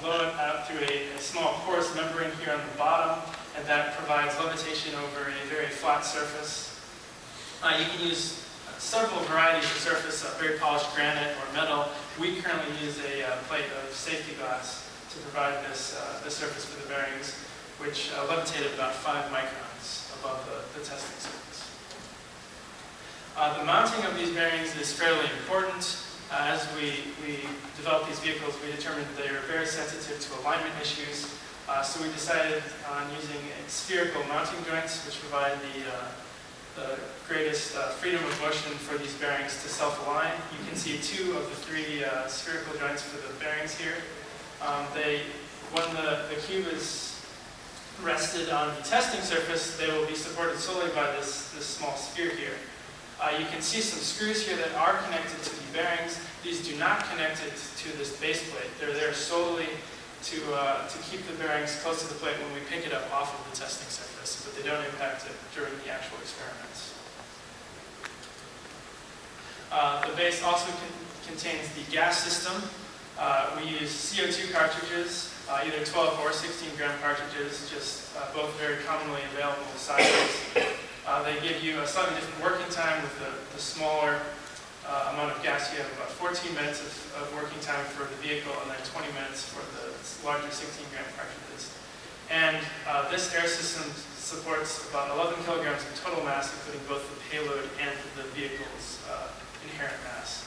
blow it out through a small porous membrane here on the bottom, and that provides levitation over a very flat surface. You can use several varieties of surface, very polished granite or metal. We currently use a plate of safety glass to provide this surface for the bearings, which levitate at about 5 microns above the testing surface. The mounting of these bearings is fairly important. As we developed these vehicles, we determined that they are very sensitive to alignment issues. So we decided on using spherical mounting joints, which provide the greatest freedom of motion for these bearings to self-align. You can see 2 of the 3 spherical joints for the bearings here. When the cube is rested on the testing surface, they will be supported solely by this small sphere here. You can see some screws here that are connected to the bearings. These do not connect it to this base plate. They're there solely to keep the bearings close to the plate when we pick it up off of the testing surface, but they don't impact it during the actual experiments. The base also contains the gas system. We use CO2 cartridges, either 12 or 16 gram cartridges, just both very commonly available sizes. They give you a slightly different working time with the smaller amount of gas. You have about 14 minutes of working time for the vehicle and then 20 minutes for the larger 16 gram cartridges. And this air system supports about 11 kilograms of total mass, including both the payload and the vehicle's inherent mass.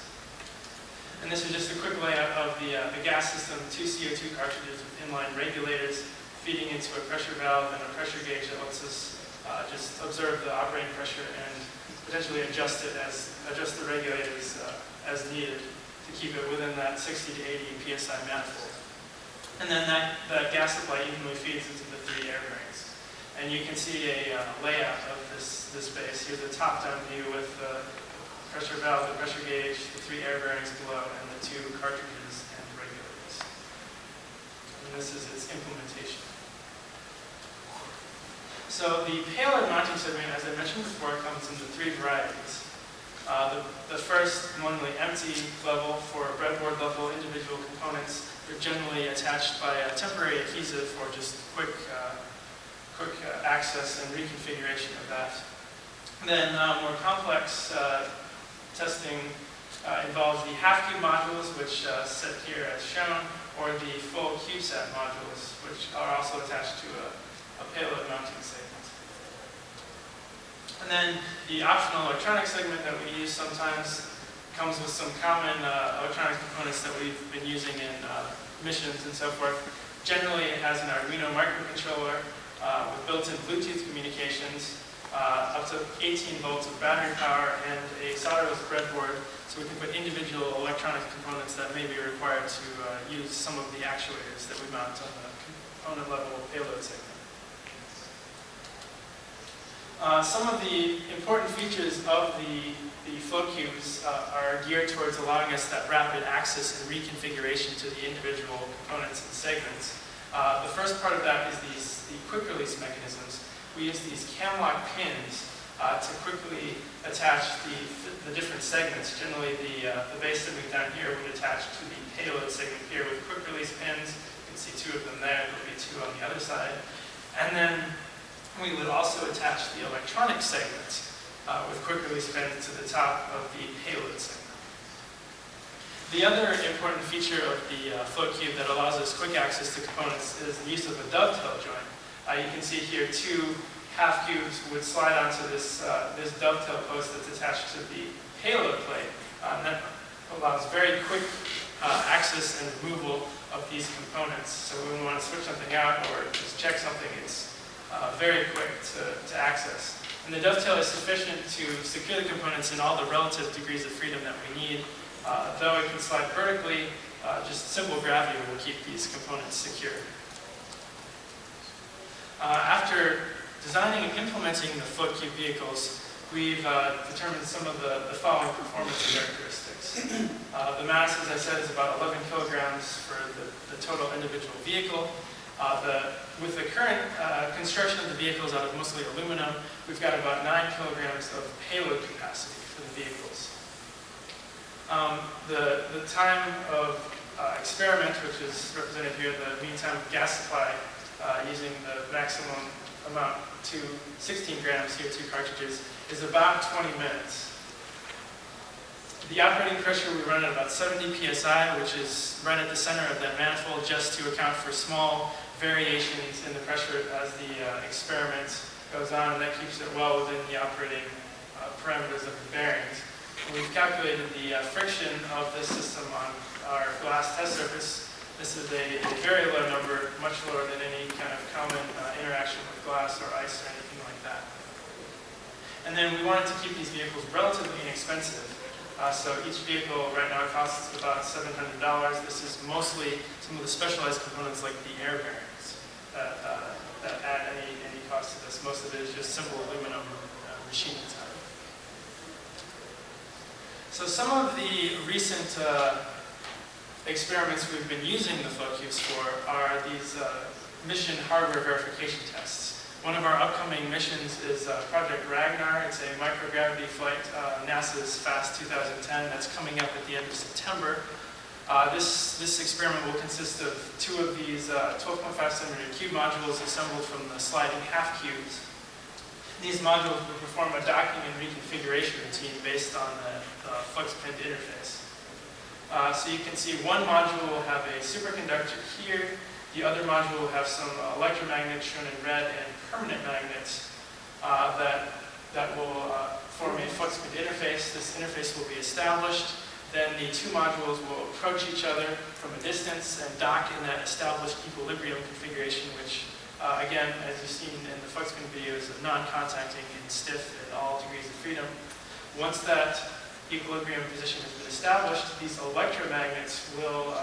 And this is just a quick layout of the gas system, 2 CO2 cartridges with inline regulators feeding into a pressure valve and a pressure gauge that lets us just observe the operating pressure and potentially adjust the regulators as needed to keep it within that 60 to 80 psi manifold. And then that gas supply evenly feeds into the 3 air bearings. And you can see a layout of this base. Here's a top-down view with the pressure valve, the pressure gauge, the 3 air bearings below, and the 2 cartridges and regulators. And this is its implementation. So the payload mounting segment, as I mentioned before, comes into 3 varieties. The first, normally empty level for breadboard level individual components, they're generally attached by a temporary adhesive for just quick access and reconfiguration of that. Then more complex testing involves the half-cube modules, which sit here as shown, or the full CubeSat modules, which are also attached to a payload mounting segment. And then the optional electronic segment that we use sometimes comes with some common electronic components that we've been using in missions and so forth. Generally, it has an Arduino microcontroller with built-in Bluetooth communications, up to 18 volts of battery power, and a solderless breadboard, so we can put individual electronic components that may be required to use some of the actuators that we mount on the component level payload segment. Some of the important features of the flow cubes are geared towards allowing us that rapid access and reconfiguration to the individual components and segments. The first part of that is the quick release mechanisms. We use these cam-lock pins to quickly attach the different segments. Generally, the base segment down here would attach to the payload segment here with quick release pins. You can see 2 of them there. There'll be 2 on the other side. And then we would also attach the electronic segment with quick release pins to the top of the payload segment. The other important feature of the float cube that allows us quick access to components is the use of a dovetail joint. You can see here 2 half cubes would slide onto this dovetail post that's attached to the payload plate. And that allows very quick access and removal of these components. So when we want to switch something out or just check something, it's very quick to access. And the dovetail is sufficient to secure the components in all the relative degrees of freedom that we need. Though it can slide vertically, just simple gravity will keep these components secure. After designing and implementing the float cube vehicles, we've determined some of the following performance characteristics. The mass, as I said, is about 11 kilograms for the total individual vehicle. With the current construction of the vehicles out of mostly aluminum, we've got about 9 kilograms of payload capacity for the vehicles. The time of experiment, which is represented here, the mean time of gas supply using the maximum amount to 16 grams CO2 cartridges, is about 20 minutes. The operating pressure we run at about 70 psi, which is right at the center of that manifold, just to account for small variations in the pressure as the experiment goes on, and that keeps it well within the operating parameters of the bearings. And we've calculated the friction of this system on our glass test surface. This is a very low number, much lower than any kind of common interaction with glass or ice or anything like that. And then we wanted to keep these vehicles relatively inexpensive. So each vehicle right now costs about $700. This is mostly some of the specialized components like the air bearings that add any cost to this. Most of it is just simple aluminum machining time. So some of the recent experiments we've been using the FlowCubes for are these mission hardware verification tests. One of our upcoming missions is Project Ragnar. It's a microgravity flight, NASA's FAST 2010, that's coming up at the end of September. This experiment will consist of two of these 12.5 centimeter cube modules assembled from the sliding half cubes. These modules will perform a docking and reconfiguration routine based on the Flux pinned interface. So you can see one module will have a superconductor here. The other module will have some electromagnets shown in red and permanent magnets that will form a flux pinned interface. This interface will be established. Then the two modules will approach each other from a distance and dock in that established equilibrium configuration, which, again, as you've seen in the flux pin video, is non-contacting and stiff at all degrees of freedom. Once that equilibrium position has been established, these electromagnets will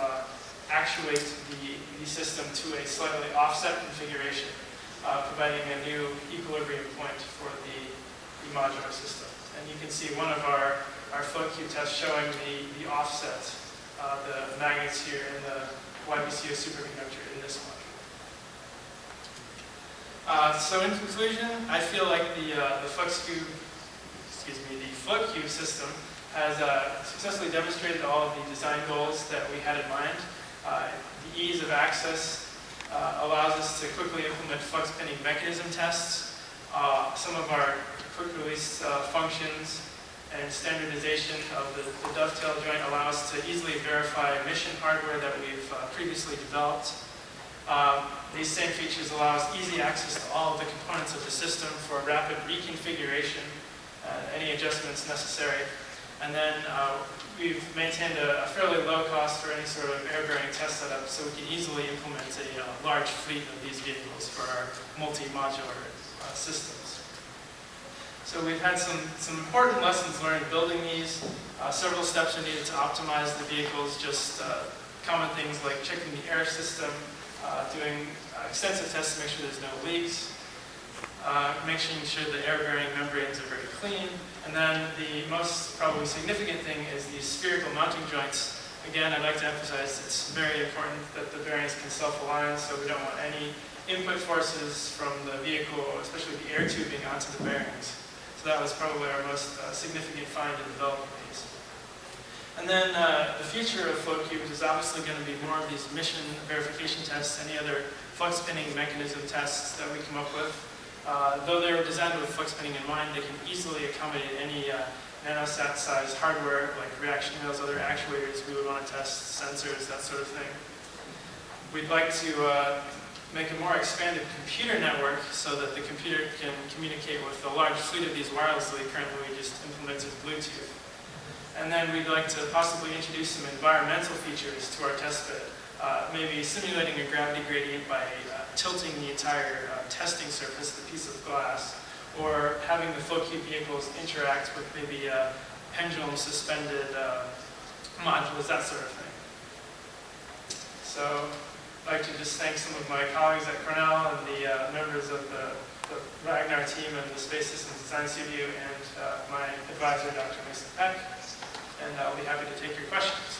actuate the system to a slightly offset configuration, providing a new equilibrium point for the modular system. And you can see one of our FlowCube tests showing the offset, the magnets here in the YBCO superconductor in this module. So in conclusion, I feel like the FlowCube system has successfully demonstrated all of the design goals that we had in mind. The ease of access allows us to quickly implement flux pinning mechanism tests. Some of our quick release functions and standardization of the dovetail joint allow us to easily verify mission hardware that we've previously developed. These same features allow us easy access to all of the components of the system for rapid reconfiguration, any adjustments necessary. And then we've maintained a fairly low cost for any sort of air bearing test setup, so we can easily implement a large fleet of these vehicles for our multi-modular systems. So we've had some important lessons learned building these. Several steps are needed to optimize the vehicles, just common things like checking the air system, doing extensive tests to make sure there's no leaks, making sure the air bearing membranes are very clean. And then the most probably significant thing is these spherical mounting joints. Again, I'd like to emphasize it's very important that the bearings can self-align, so we don't want any input forces from the vehicle, especially the air tubing, onto the bearings. So that was probably our most significant find in developing these. And then the future of FlowCubes is obviously going to be more of these mission verification tests, any other flux pinning mechanism tests that we come up with. Though they were designed with flux pinning in mind, they can easily accommodate any nanosat-sized hardware like reaction wheels, other actuators we would want to test, sensors, that sort of thing. We'd like to make a more expanded computer network so that the computer can communicate with a large fleet of these wirelessly. Currently we just implemented Bluetooth. And then we'd like to possibly introduce some environmental features to our test bed. Maybe simulating a gravity gradient by tilting the entire testing surface, the piece of glass, or having the FlowCube vehicles interact with maybe pendulum suspended modules, that sort of thing. So I'd like to just thank some of my colleagues at Cornell and the members of the Ragnar team and the Space Systems Design Studio, and my advisor, Dr. Mason Peck, and I'll be happy to take your questions.